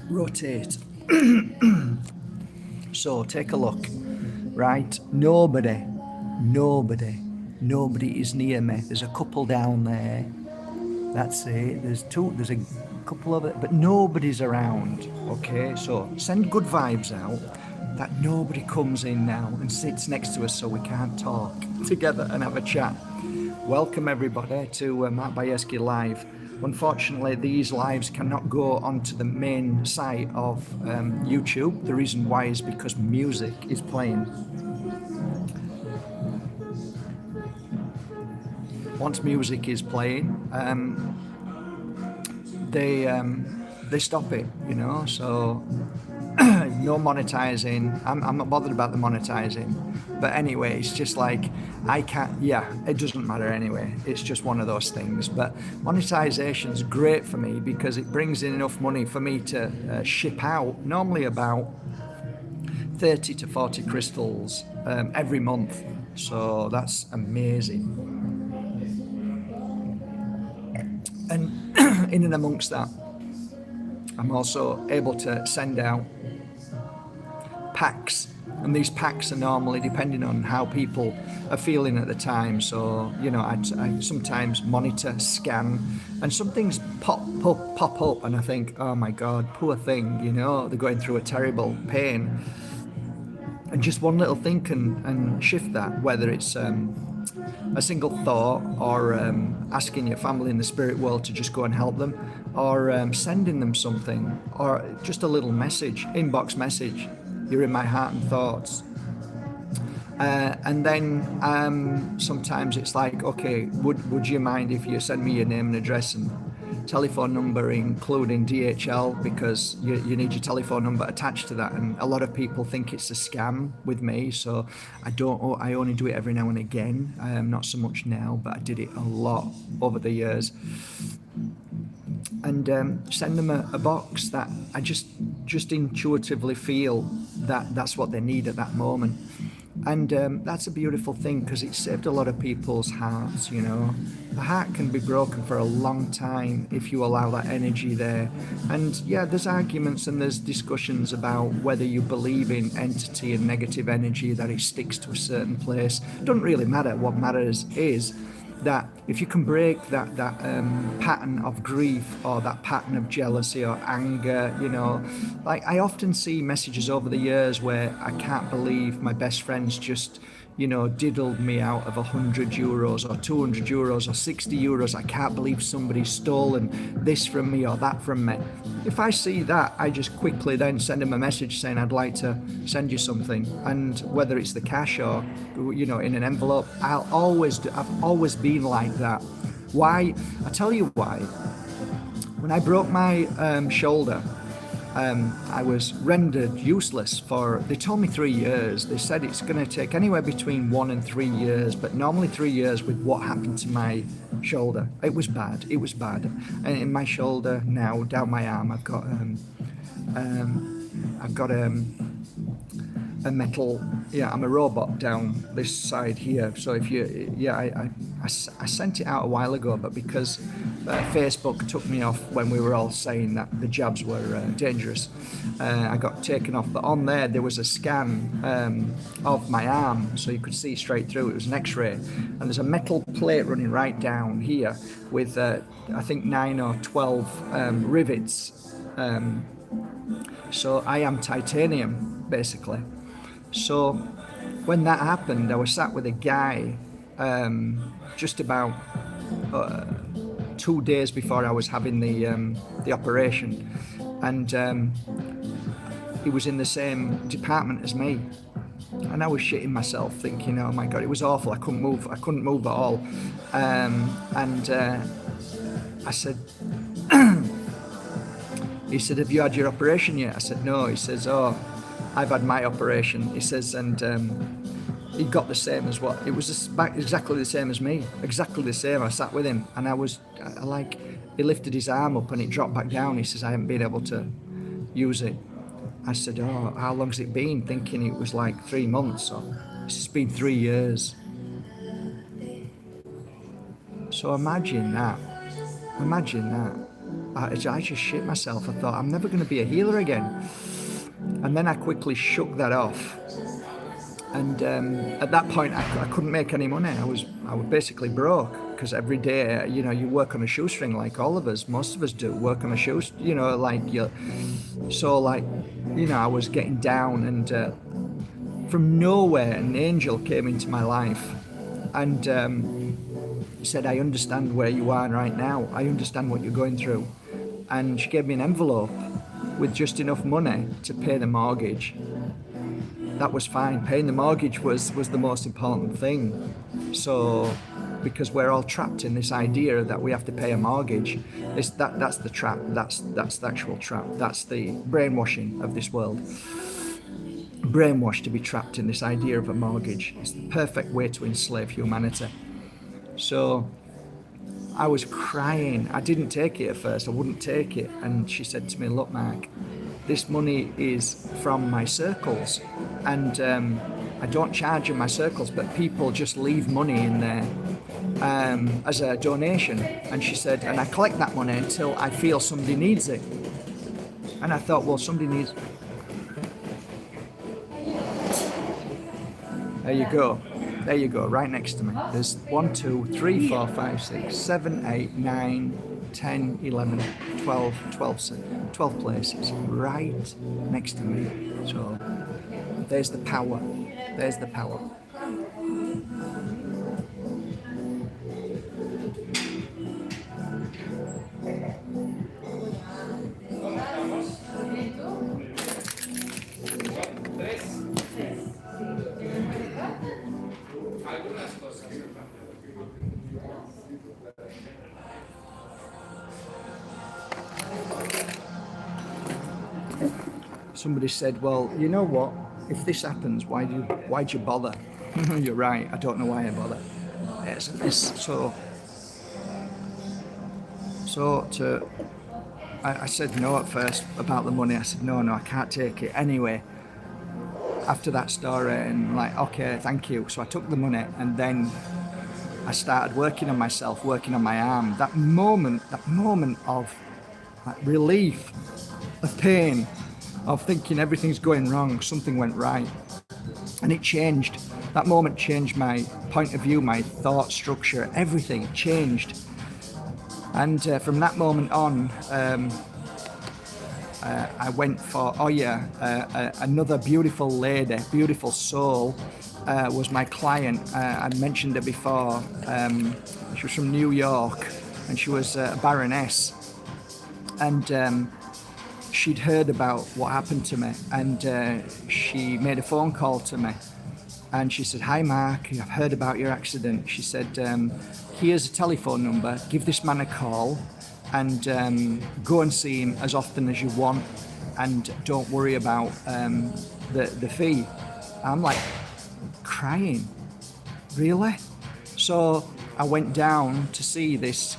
rotate. So take a look, right? Nobody is near me. There's a couple down there. That's it. There's a couple of it, but nobody's around. Okay, so send good vibes out that nobody comes in now and sits next to us so we can't talk together and have a chat. Welcome everybody to Mark Bajerski Live. Unfortunately, these lives cannot go onto the main site of YouTube. The reason why is because music is playing. Once music is playing, they stop it, you know. So no monetizing. I'm not bothered about the monetizing. But anyway, it's just like I can't. Yeah, it doesn't matter anyway. It's just one of those things. But monetization is great for me because it brings in enough money for me to ship out normally about 30 to 40 crystals every month. So that's amazing. And in and amongst that, I'm also able to send out packs, and these packs are normally depending on how people are feeling at the time. So, you know, I sometimes monitor, scan, and some things pop up, and I think, oh my God, poor thing, you know, they're going through a terrible pain. And just one little thing can shift that, whether it's a single thought, or asking your family in the spirit world to just go and help them, or sending them something, or just a little message, inbox message, you're in my heart and thoughts. And then sometimes it's like, okay, would you mind if you send me your name and address and telephone number, including DHL, because you need your telephone number attached to that. And a lot of people think it's a scam with me, so I only do it every now and again, not so much now, but I did it a lot over the years. And send them a box that I just intuitively feel that that's what they need at that moment. And that's a beautiful thing, because it saved a lot of people's hearts, you know. The heart can be broken for a long time if you allow that energy there. And yeah, there's arguments and there's discussions about whether you believe in entity and negative energy, that it sticks to a certain place. It doesn't really matter. What matters is that if you can break that pattern of grief, or that pattern of jealousy or anger, you know, like I often see messages over the years where I can't believe my best friends just, you know, diddled me out of €100 or €200 or €60. I can't believe somebody's stolen this from me or that from me. If I see that, I just quickly then send them a message saying I'd like to send you something, and whether it's the cash or, you know, in an envelope, I've always been like that. Why? I tell you why. When I broke my shoulder, I was rendered useless for, they told me 3 years. They said it's going to take anywhere between 1 and 3 years, but normally 3 years with what happened to my shoulder. It was bad. And in my shoulder now, down my arm, I've got a metal, I'm a robot down this side here. So if you, I sent it out a while ago, but because Facebook took me off when we were all saying that the jabs were dangerous, I got taken off. But on there was a scan of my arm, so you could see straight through. It was an X-ray, and there's a metal plate running right down here with I think 9 or 12 rivets. So I am titanium, basically. So when that happened, I was sat with a guy just about 2 days before I was having the operation, and he was in the same department as me, and I was shitting myself, thinking, oh my God, it was awful. I couldn't move at all. And I said, he said, have you had your operation yet? I said, no. He says, oh, I've had my operation. He says, and he got the same as what, it was exactly the same as me, exactly the same. I sat with him, and he lifted his arm up and it dropped back down. He says, I haven't been able to use it. I said, oh, how long's it been? Thinking it was like 3 months. So it's been 3 years. So imagine that. I just shit myself. I thought, I'm never going to be a healer again. And then I quickly shook that off. And at that point, I couldn't make any money. I was basically broke, because every day, you know, you work on a shoestring, like all of us, most of us do, work on a shoestring, you know, like I was getting down, and from nowhere, an angel came into my life, and said, I understand where you are right now. I understand what you're going through. And she gave me an envelope with just enough money to pay the mortgage. That was fine. Paying the mortgage was the most important thing. So, because we're all trapped in this idea that we have to pay a mortgage, that's the trap. That's the actual trap. That's the brainwashing of this world. Brainwashed to be trapped in this idea of a mortgage. It's the perfect way to enslave humanity. So I was crying. I didn't take it at first. I wouldn't take it. And she said to me, look, Mark, this money is from my circles, and I don't charge in my circles, but people just leave money in there as a donation. And she said, and I collect that money until I feel somebody needs it. And I thought, well, somebody needs... There you go. There you go, right next to me. There's 1, 2, 3, 4, 5, 6, 7, 8, 9, 10, 11, 12 places right next to me. So there's the power. There's the power. Somebody said, well, you know what? If this happens, why'd you bother? You're right. I don't know why I bother. I said no at first about the money. I said, no, I can't take it. Anyway, after that story, and like, okay, thank you. So I took the money, and then I started working on myself, working on my arm. That moment of like relief, of pain, of thinking everything's going wrong, something went right. And it changed. That moment changed my point of view, my thought structure, everything changed. And from that moment on, I went for, another beautiful lady, beautiful soul, was my client. I mentioned her before. She was from New York, and she was a baroness. And she'd heard about what happened to me, and she made a phone call to me, and she said, hi Mark, I've heard about your accident. She said, here's a telephone number, give this man a call, and go and see him as often as you want, and don't worry about the fee. I'm like crying, really? So I went down to see this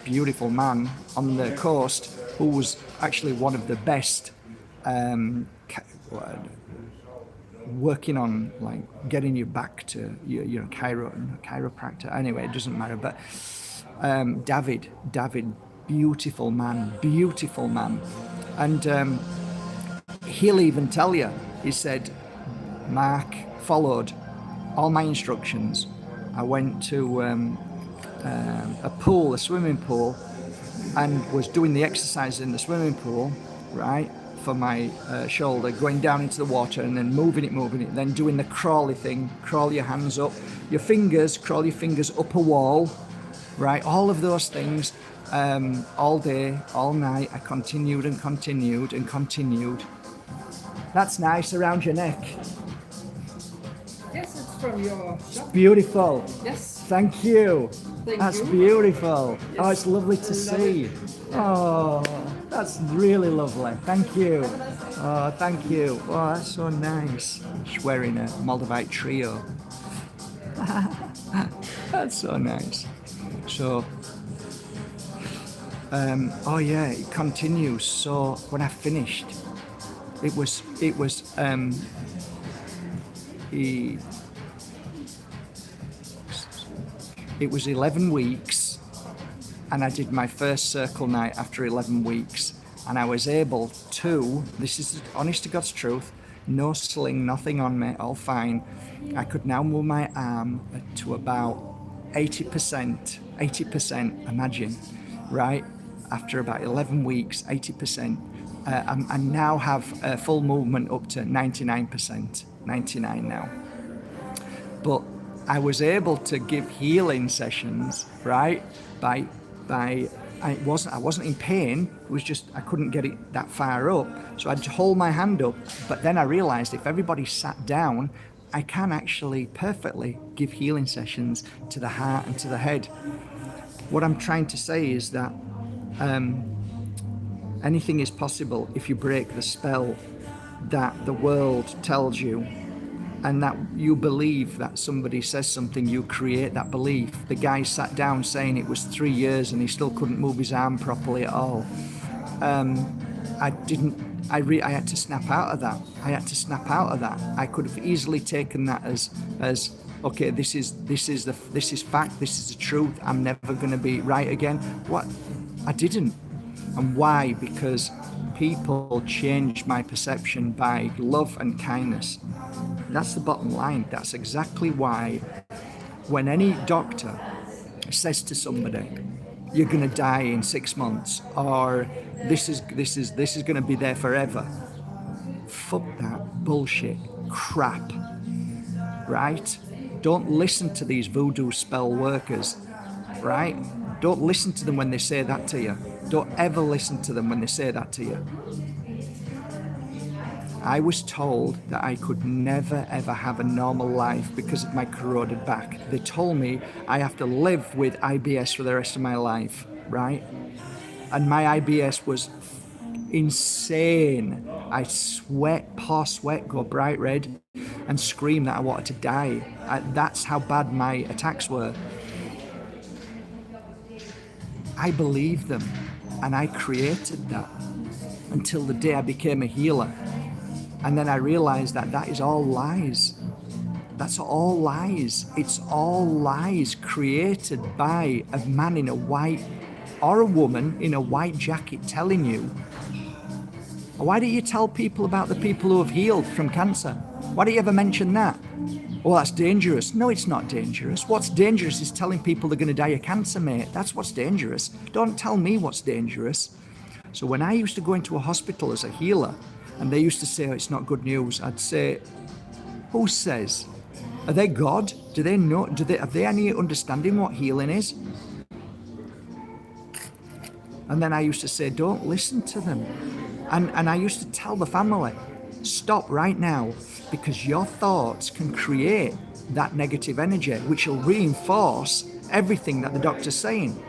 beautiful man on the coast, who was actually one of the best working on like getting you back to your chiropractor. Anyway, it doesn't matter. But David, beautiful man, and he'll even tell you. He said, Mark followed all my instructions. I went to a swimming pool, and was doing the exercise in the swimming pool, right, for my shoulder, going down into the water and then moving it, then doing the crawly thing, crawl your hands up, crawl your fingers up a wall, right, all of those things, all day, all night. I continued. That's nice around your neck. Yes, it's from your shop. It's beautiful. Yes. Thank you. That's beautiful. Yes. Oh, it's lovely to see. Oh, that's really lovely. Thank you. Oh, thank you. Oh, that's so nice. She's wearing a MOLDAVITE trio. That's so nice. So, it continues. So when I finished, it was 11 weeks, and I did my first circle night after 11 weeks. And I was able to, this is honest to God's truth, no sling, nothing on me, all fine. I could now move my arm to about 80%, imagine, right? After about 11 weeks, 80%. I now have full movement up to 99%, 99 now. But I was able to give healing sessions, right? I wasn't in pain. It was just I couldn't get it that far up, so I'd hold my hand up. But then I realized if everybody sat down, I can actually perfectly give healing sessions to the heart and to the head. What I'm trying to say is that anything is possible if you break the spell that the world tells you, and that you believe that somebody says something, you create that belief. The guy sat down saying it was 3 years and he still couldn't move his arm properly at all. I had to snap out of that. I could have easily taken that as okay, this is fact, this is the truth, I'm never going to be right again. What? I didn't. And why? Because people changed my perception by love and kindness. That's the bottom line. That's exactly why when any doctor says to somebody, you're going to die in 6 months, or this is going to be there forever. Fuck that bullshit crap, right? Don't listen to these voodoo spell workers, right? Don't listen to them when they say that to you. Don't ever listen to them when they say that to you. I was told that I could never ever have a normal life because of my corroded back. They told me I have to live with IBS for the rest of my life, right? And my IBS was insane. I pour sweat, go bright red, and scream that I wanted to die. That's how bad my attacks were. I believed them, and I created that until the day I became a healer. And then I realized that that is all lies. That's all lies. It's all lies created by a man in a white, or a woman in a white jacket telling you. Why don't you tell people about the people who have healed from cancer? Why don't you ever mention that? Oh, that's dangerous. No, it's not dangerous. What's dangerous is telling people they're going to die of cancer, mate. That's what's dangerous. Don't tell me what's dangerous. So when I used to go into a hospital as a healer, and they used to say, oh, it's not good news, I'd say, who says? Are they God? Do they know? Have they any understanding what healing is? And then I used to say, don't listen to them. And I used to tell the family, stop right now, because your thoughts can create that negative energy, which will reinforce everything that the doctor's saying.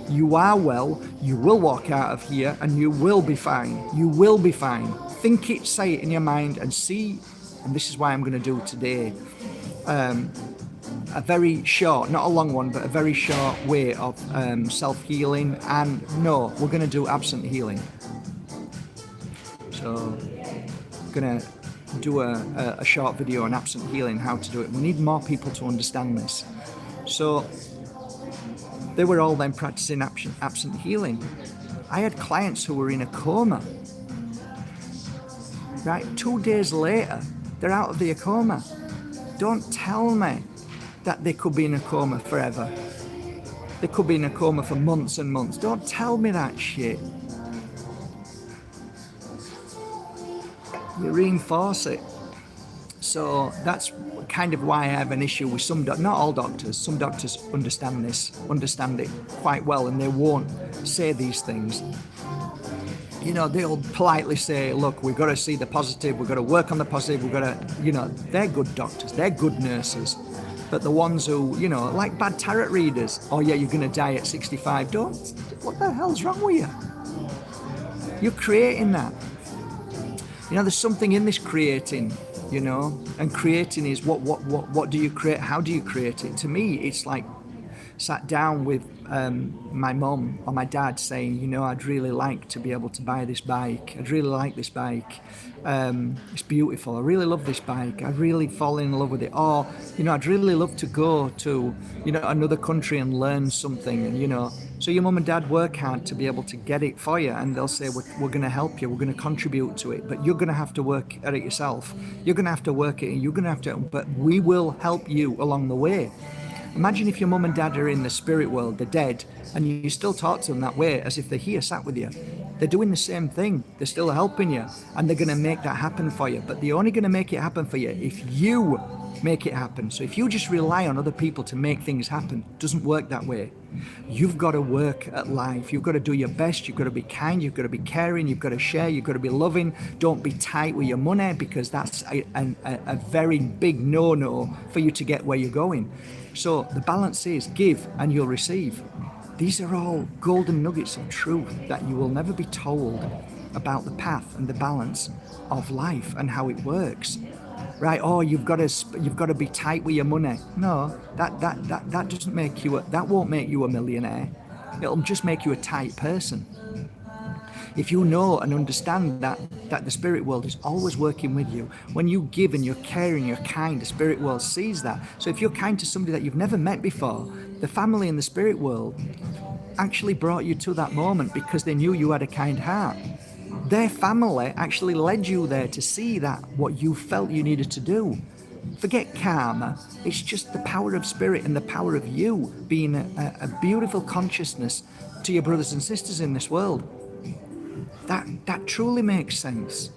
You are well, you will walk out of here, and you will be fine. You will be fine. Think it, say it in your mind, and see, and this is why I'm going to do today, a very short, not a long one, but a very short way of self-healing. And no, we're going to do absent healing. So I'm going to do a short video on absent healing, how to do it. We need more people to understand this. So they were all then practicing absent healing. I had clients who were in a coma. Right, 2 days later, they're out of the coma. Don't tell me that they could be in a coma forever. They could be in a coma for months and months. Don't tell me that shit. You reinforce it. So that's kind of why I have an issue with some not all doctors. Some doctors understand it quite well, and they won't say these things. You know, they'll politely say, look, we've got to see the positive, we've got to work on the positive, we've got to, you know, they're good doctors, they're good nurses. But the ones who, you know, like bad tarot readers, oh yeah, you're going to die at 65, what the hell's wrong with you? You're creating that. You know, there's something in this creating, you know, and creating is what do you create? How do you create it? To me, it's like sat down with my mum or my dad saying, you know, I'd really like to be able to buy this bike. I'd really like this bike. It's beautiful. I really love this bike. I'd really fall in love with it. Or, you know, I'd really love to go to, you know, another country and learn something. And, you know, So your mum and dad work hard to be able to get it for you, and they'll say, we're going to help you, we're going to contribute to it, but you're going to have to work at it yourself. You're going to have to work it, and you're going to have to, but we will help you along the way. Imagine if your mum and dad are in the spirit world, they're dead, and you still talk to them that way as if they're here sat with you. They're doing the same thing. They're still helping you, and they're going to make that happen for you. But they're only going to make it happen for you if you make it happen. So if you just rely on other people to make things happen, it doesn't work that way. You've got to work at life. You've got to do your best. You've got to be kind. You've got to be caring. You've got to share. You've got to be loving. Don't be tight with your money, because that's a very big no-no for you to get where you're going. So the balance is give and you'll receive. These are all golden nuggets of truth that you will never be told about the path and the balance of life and how it works. Right? Oh, you've got to be tight with your money. No, that doesn't make you that won't make you a millionaire. It'll just make you a tight person. If you know and understand that the spirit world is always working with you, when you give and you're caring, you're kind, the spirit world sees that. So if you're kind to somebody that you've never met before, the family in the spirit world actually brought you to that moment because they knew you had a kind heart. Their family actually led you there to see that what you felt you needed to do. Forget karma. It's just the power of spirit and the power of you being a beautiful consciousness to your brothers and sisters in this world. That truly makes sense.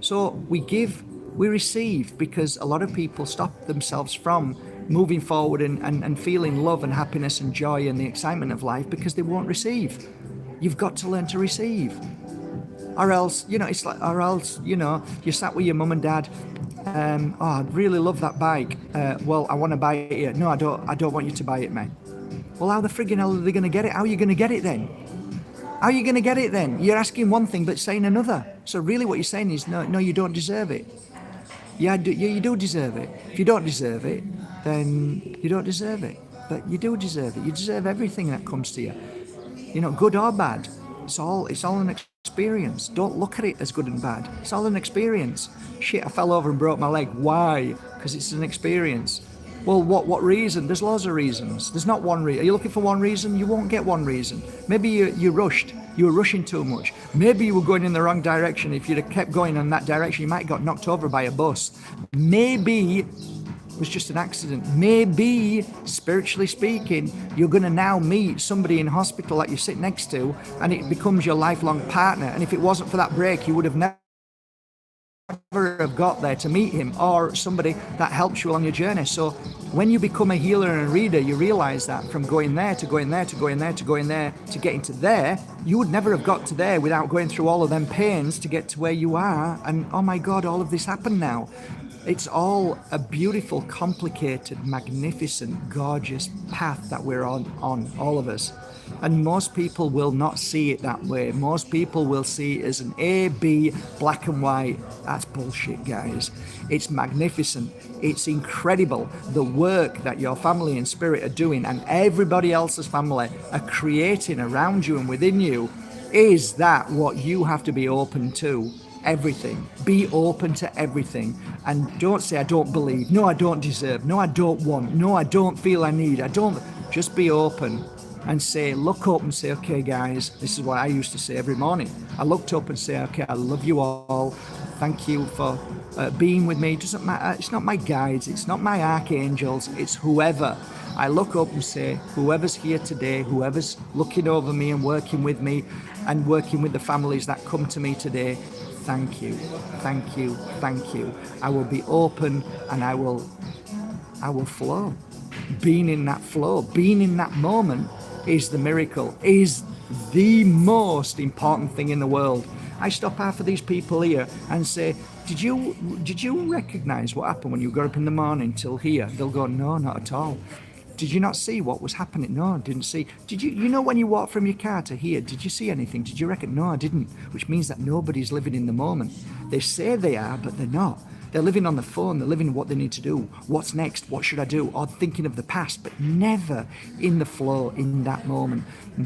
So we give, we receive, because a lot of people stop themselves from moving forward and feeling love and happiness and joy and the excitement of life because they won't receive. You've got to learn to receive. Or else, you you sat with your mum and dad. Oh, I really love that bike. Well, I want to buy it here. No, I don't want you to buy it, mate. Well, how the friggin' hell are they going to get it? How are you going to get it then? How are you going to get it then? You're asking one thing but saying another. So really what you're saying is, no, you don't deserve it. Yeah, you do deserve it. If you don't deserve it, then you don't deserve it. But you do deserve it. You deserve everything that comes to you. Good or bad. It's all an experience. Don't look at it as good and bad. It's all an experience. Shit, I fell over and broke my leg. Why? Because it's an experience. Well, what reason? There's loads of reasons. There's not one reason. Are you looking for one reason? You won't get one reason. Maybe you rushed. You were rushing too much. Maybe you were going in the wrong direction. If you'd have kept going in that direction, you might have got knocked over by a bus. Maybe it was just an accident. Maybe, spiritually speaking, you're going to now meet somebody in hospital that you sit next to, and it becomes your lifelong partner. And if it wasn't for that break, you would have never have got there to meet him, or somebody that helps you along your journey. So when you become a healer and a reader, you realize that from going there to going there to going there to going there to getting to there, you would never have got to there without going through all of them pains to get to where you are. And oh my God, all of this happened now. It's all a beautiful, complicated, magnificent, gorgeous path that we're on, all of us. And most people will not see it that way. Most people will see it as an A, B, black and white. That's bullshit, guys. It's magnificent. It's incredible. The work that your family and spirit are doing and everybody else's family are creating around you and within you, is that what you have to be open to. Everything. Be open to everything. And don't say, I don't believe. No, I don't deserve. No, I don't want. No, I don't feel I need. I don't. Just be open and say, look up and say, okay, guys, this is what I used to say every morning. I looked up and say, okay, I love you all. Thank you for being with me. It doesn't matter. It's not my guides. It's not my archangels. It's whoever. I look up and say, whoever's here today, whoever's looking over me and working with me and working with the families that come to me today, thank you, thank you, thank you. I will be open and I will flow. Being in that flow, being in that moment is the miracle, is the most important thing in the world. I stop half of these people here and say, did you recognize what happened when you got up in the morning till here? They'll go, no, not at all. Did you not see what was happening? No, I didn't see. Did you know when you walked from your car to here, did you see anything? Did you reckon? No, I didn't. Which means that nobody's living in the moment. They say they are, but they're not. They're living on the phone. They're living what they need to do. What's next? What should I do? Or thinking of the past, but never in the flow in that moment.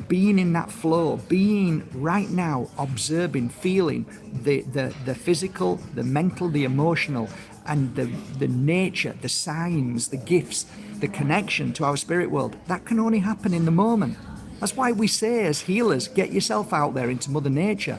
Being in that flow, being right now, observing, feeling the physical, the mental, the emotional, and the nature, the signs, the gifts, the connection to our spirit world. That can only happen in the moment. That's why we say as healers, get yourself out there into Mother Nature.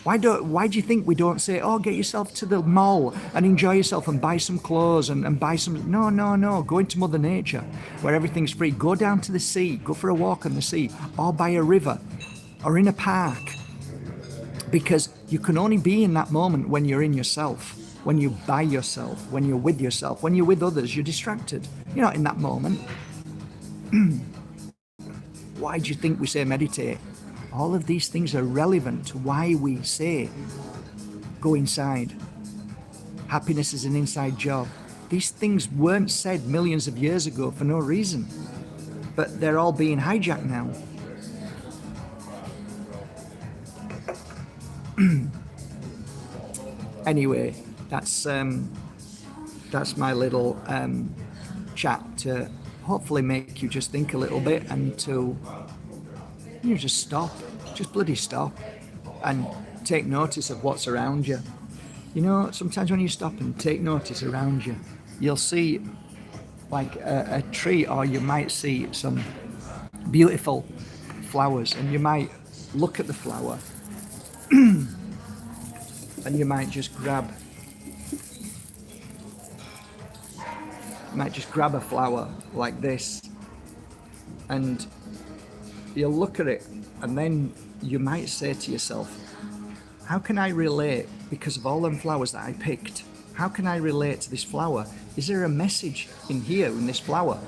Why do you think we don't say, oh, get yourself to the mall and enjoy yourself and buy some clothes and buy some... No. Go into Mother Nature where everything's free. Go down to the sea. Go for a walk on the sea or by a river or in a park. Because you can only be in that moment when you're in yourself, when you're by yourself, when you're with yourself. When you're with others, you're distracted. You're not in that moment. Why do you think we say meditate? All of these things are relevant to why we say go inside. Happiness is an inside job. These things weren't said millions of years ago for no reason, but they're all being hijacked now. Anyway, that's my little chat to hopefully make you just think a little bit and to just stop, just bloody stop and take notice of what's around you. Sometimes when you stop and take notice around you, you'll see like a tree, or you might see some beautiful flowers, and you might look at the flower and you might just grab a flower like this, and you'll look at it, and then you might say to yourself, how can I relate, because of all them flowers that I picked, how can I relate to this flower? Is there a message in here, in this flower?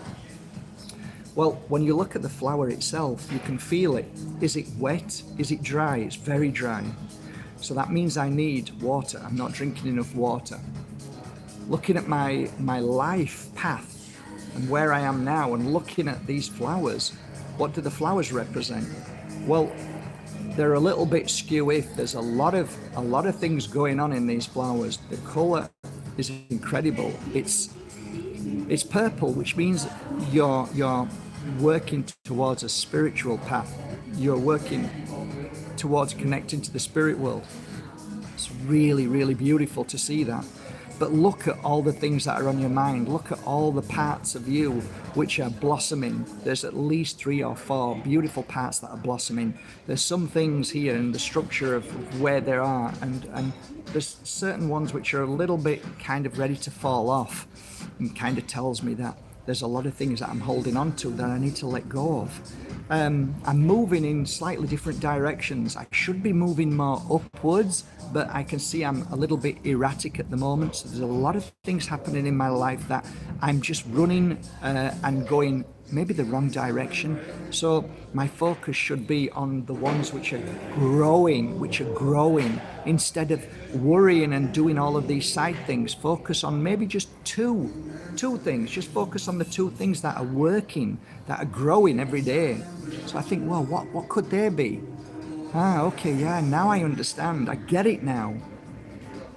Well, when you look at the flower itself, you can feel it. Is it wet? Is it dry? It's very dry. So that means I need water. I'm not drinking enough water. Looking at my life path and where I am now, and looking at these flowers, what do the flowers represent? Well, they're a little bit skew-if. There's a lot of things going on in these flowers. The color is incredible. It's purple, which means you're working towards a spiritual path. You're working towards connecting to the spirit world. It's really, really beautiful to see that. But look at all the things that are on your mind. Look at all the parts of you which are blossoming. There's at least 3 or 4 beautiful parts that are blossoming. There's some things here in the structure of where there are, and there's certain ones which are a little bit kind of ready to fall off, and kind of tells me that there's a lot of things that I'm holding on to that I need to let go of. I'm moving in slightly different directions. I should be moving more upwards, but I can see I'm a little bit erratic at the moment. So there's a lot of things happening in my life that I'm just running and going maybe the wrong direction. So my focus should be on the ones which are growing, instead of worrying and doing all of these side things. Focus on maybe just two things. Just focus on the 2 things that are working, that are growing every day. So I think, well, what could they be? Okay, yeah, now I understand. I get it now.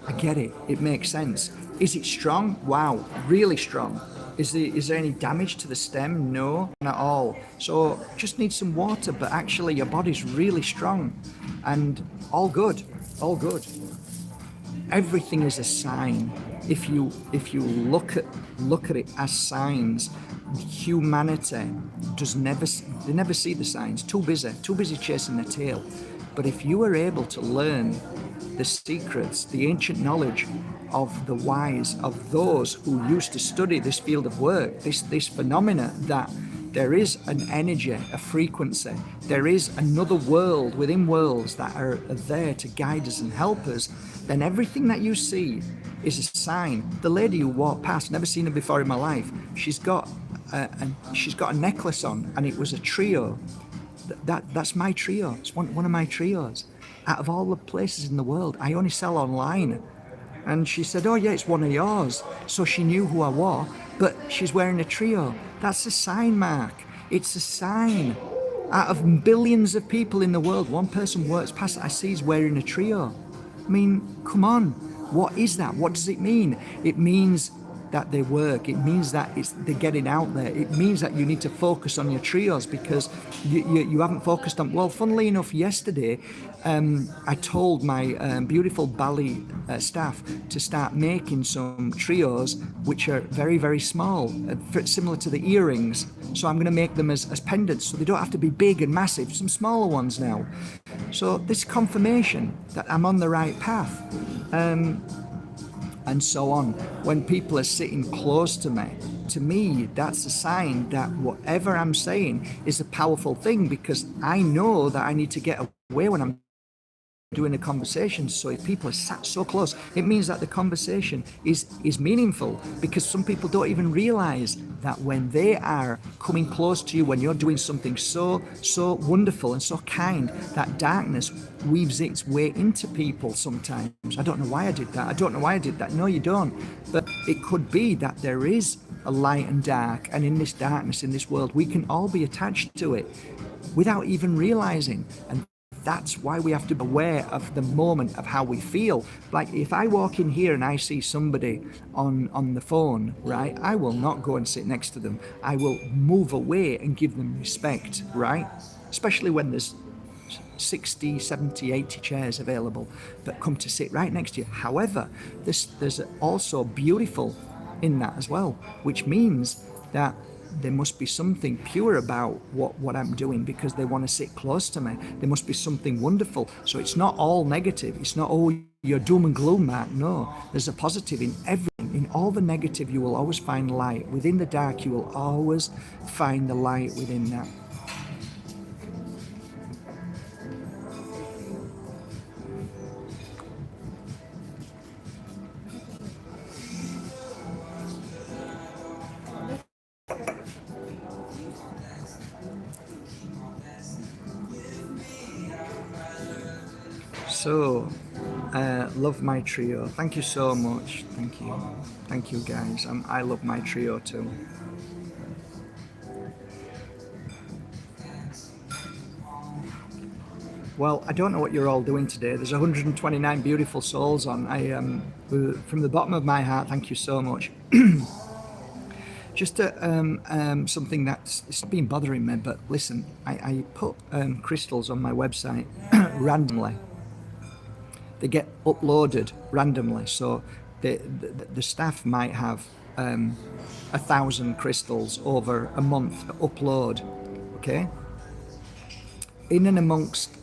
I get it. It makes sense. Is it strong? Wow, really strong. Is there any damage to the stem? No, not at all. So just need some water, but actually your body's really strong, and all good. Everything is a sign. If you look at it as signs, humanity they never see the signs. Too busy chasing their tail. But if you are able to learn the secrets, the ancient knowledge of the wise, of those who used to study this field of work, this phenomena, that there is an energy, a frequency, there is another world within worlds that are there to guide us and help us, then everything that you see is a sign. The lady who walked past, never seen her before in my life, she's got a necklace on, and it was a trio. That's my trio. It's one of my trios. Out of all the places in the world, I only sell online. And she said, oh yeah, it's one of yours. So she knew who I was, but she's wearing a trio. That's a sign, Mark. It's a sign. Out of billions of people in the world, one person walks past, I see he's wearing a trio. I mean, come on. What is that? What does it mean? It means that they work. It means that they're getting out there. It means that you need to focus on your trios because you haven't focused on. Well, funnily enough, yesterday I told my beautiful Bali staff to start making some trios which are very, very small, similar to the earrings. So I'm going to make them as pendants, so they don't have to be big and massive. Some smaller ones now. So this confirmation that I'm on the right path. And so on. When people are sitting close to me, that's a sign that whatever I'm saying is a powerful thing, because I know that I need to get away when I'm doing a conversation. So if people are sat so close, it means that the conversation is meaningful, because some people don't even realize that when they are coming close to you, when you're doing something so wonderful and so kind, that darkness weaves its way into people sometimes. I don't know why I did that. No, you don't. But it could be that there is a light and dark, and in this darkness, in this world, we can all be attached to it without even realizing. And that's why we have to be aware of the moment of how we feel. Like if I walk in here and I see somebody on the phone, right, I will not go and sit next to them. I will move away and give them respect, right? Especially when there's 60, 70, 80 chairs available that come to sit right next to you. However, there's also beautiful in that as well, which means that there must be something pure about what I'm doing, because they want to sit close to me. There must be something wonderful. So it's not all negative. It's not, oh, you're doom and gloom, Mark. No, there's a positive in everything. In all the negative, you will always find light. Within the dark, you will always find the light within that. So, love my trio. Thank you so much. Thank you guys. I love my trio too. Well, I don't know what you're all doing today. There's 129 beautiful souls on. From the bottom of my heart, thank you so much. Just something that's been bothering me, but listen, I put crystals on my website randomly. They get uploaded randomly, so the staff might have 1,000 crystals over a month to upload, okay? In and amongst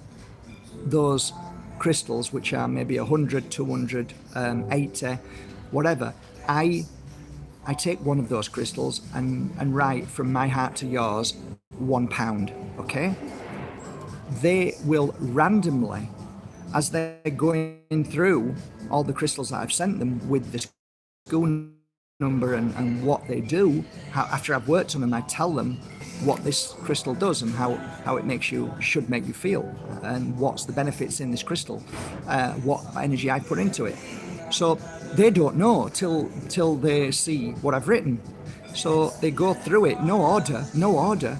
those crystals, which are maybe 100, 200, 80, whatever, I take one of those crystals and write from my heart to yours £1, okay? They will randomly, as they're going through all the crystals that I've sent them with the school number and what they do, after I've worked on them, I tell them what this crystal does and how it should make you feel, and what's the benefits in this crystal, what energy I put into it. So they don't know till they see what I've written. So they go through it, no order.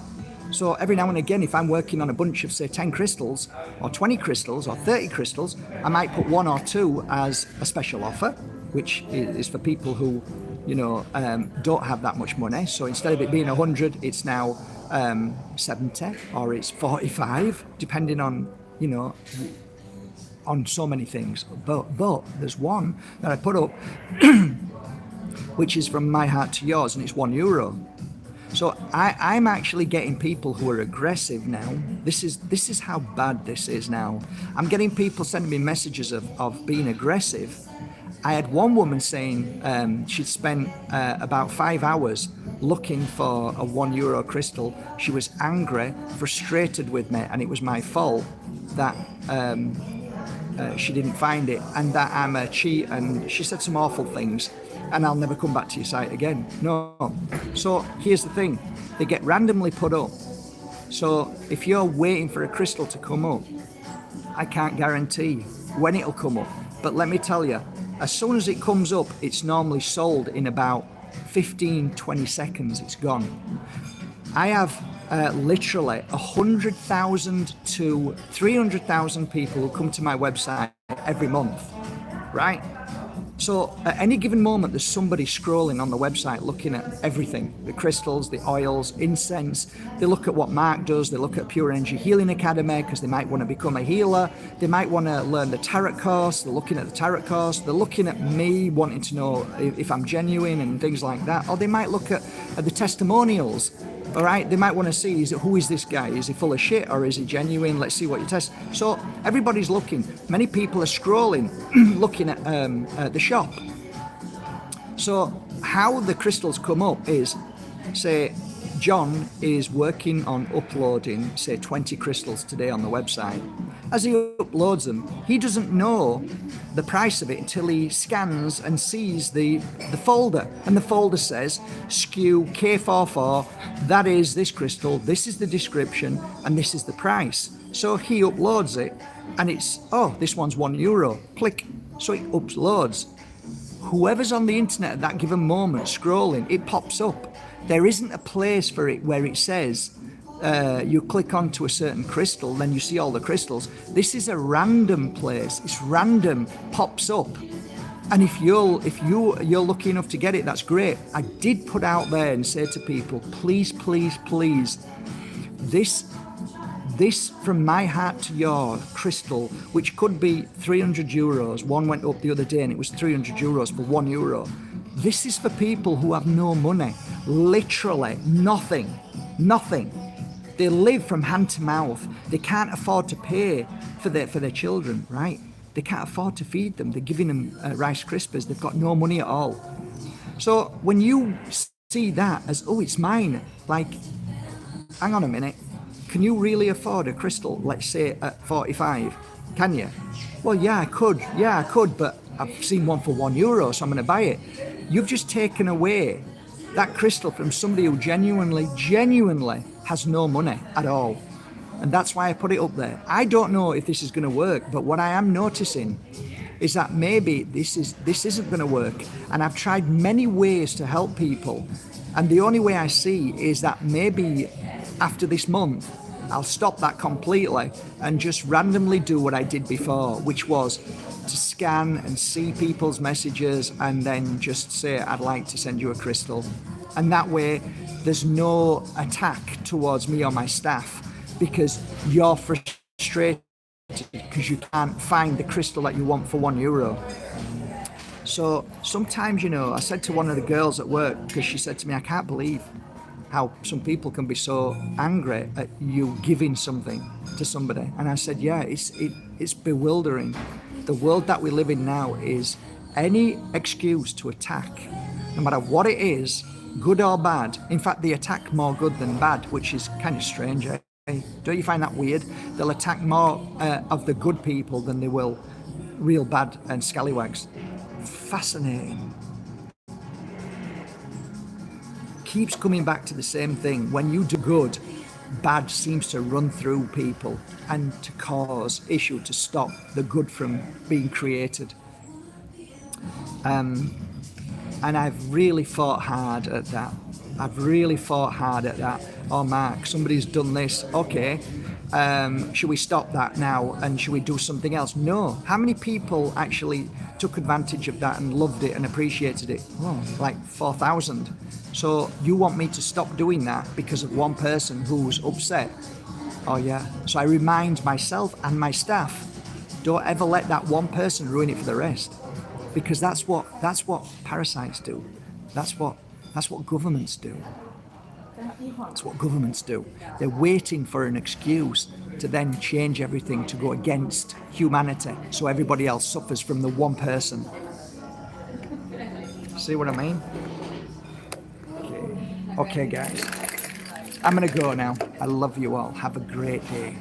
So every now and again, if I'm working on a bunch of, say, 10 crystals or 20 crystals or 30 crystals, I might put one or two as a special offer, which is for people who, don't have that much money. So instead of it being 100, it's now 70 or it's 45, depending on, on so many things. But there's one that I put up, which is from my heart to yours, and it's €1. So I'm actually getting people who are aggressive now. This is how bad this is now. I'm getting people sending me messages of being aggressive. I had one woman saying she'd spent about 5 hours looking for a €1 crystal. She was angry, frustrated with me, and it was my fault that she didn't find it, and that I'm a cheat, and she said some awful things, and I'll never come back to your site again. No. So here's the thing, they get randomly put up. So if you're waiting for a crystal to come up, I can't guarantee when it'll come up. But let me tell you, as soon as it comes up, it's normally sold in about 15-20 seconds. It's gone. I have literally 100,000 to 300,000 people who come to my website every month, right? So at any given moment, there's somebody scrolling on the website looking at everything, the crystals, the oils, incense. They look at what Mark does. They look at Pure Energy Healing Academy because they might want to become a healer. They might want to learn the tarot course. They're looking at the tarot course. They're looking at me, wanting to know if I'm genuine and things like that. Or they might look at the testimonials. All right, they might want to see, who is this guy? Is he full of shit or is he genuine? Let's see what you test. So everybody's looking. Many people are scrolling, looking at the shop. So how the crystals come up is, say, John is working on uploading, say, 20 crystals today on the website. As he uploads them, he doesn't know the price of it until he scans and sees the folder. And the folder says, SKU K44, that is this crystal, this is the description, and this is the price. So he uploads it, and it's, oh, this one's €1. Click. So it uploads. Whoever's on the internet at that given moment scrolling, it pops up. There isn't a place for it where it says you click onto a certain crystal, then you see all the crystals. This is a random place. It's random, pops up. And if you're lucky enough to get it, that's great. I did put out there and say to people, please, please, please, this from my heart to your crystal, which could be €300. One went up the other day and it was €300 for €1. This is for people who have no money, literally nothing. They live from hand to mouth. They can't afford to pay for their children, right? They can't afford to feed them. They're giving them Rice Krispies. They've got no money at all. So when you see that as, oh, it's mine, like, hang on a minute. Can you really afford a crystal, let's say at 45? Can you? Well, yeah, I could, but I've seen one for €1, so I'm going to buy it. You've just taken away that crystal from somebody who genuinely has no money at all. And that's why I put it up there. I don't know if this is going to work, but what I am noticing is that maybe this isn't going to work. And I've tried many ways to help people. And the only way I see is that maybe after this month, I'll stop that completely and just randomly do what I did before, which was to scan and see people's messages and then just say, I'd like to send you a crystal. And that way, there's no attack towards me or my staff because you're frustrated because you can't find the crystal that you want for €1. So sometimes, I said to one of the girls at work, because she said to me, I can't believe how some people can be so angry at you giving something to somebody. And I said, yeah, it's bewildering. The world that we live in now is any excuse to attack, no matter what it is, good or bad. In fact, they attack more good than bad, which is kind of strange, eh? Don't you find that weird? They'll attack more of the good people than they will real bad and scallywags. Fascinating. Keeps coming back to the same thing. When you do good, bad seems to run through people and to cause issue, to stop the good from being created. And I've really fought hard at that. Oh, Mark, somebody's done this. Okay, should we stop that now and should we do something else? No. How many people actually took advantage of that and loved it and appreciated it? Oh, like 4,000. So you want me to stop doing that because of one person who's upset? Oh yeah. So I remind myself and my staff, don't ever let that one person ruin it for the rest, because that's what parasites do. That's what governments do. That's what governments do. They're waiting for an excuse to then change everything to go against humanity, so everybody else suffers from the one person. See what I mean? Okay, guys. I'm gonna go now. I love you all. Have a great day.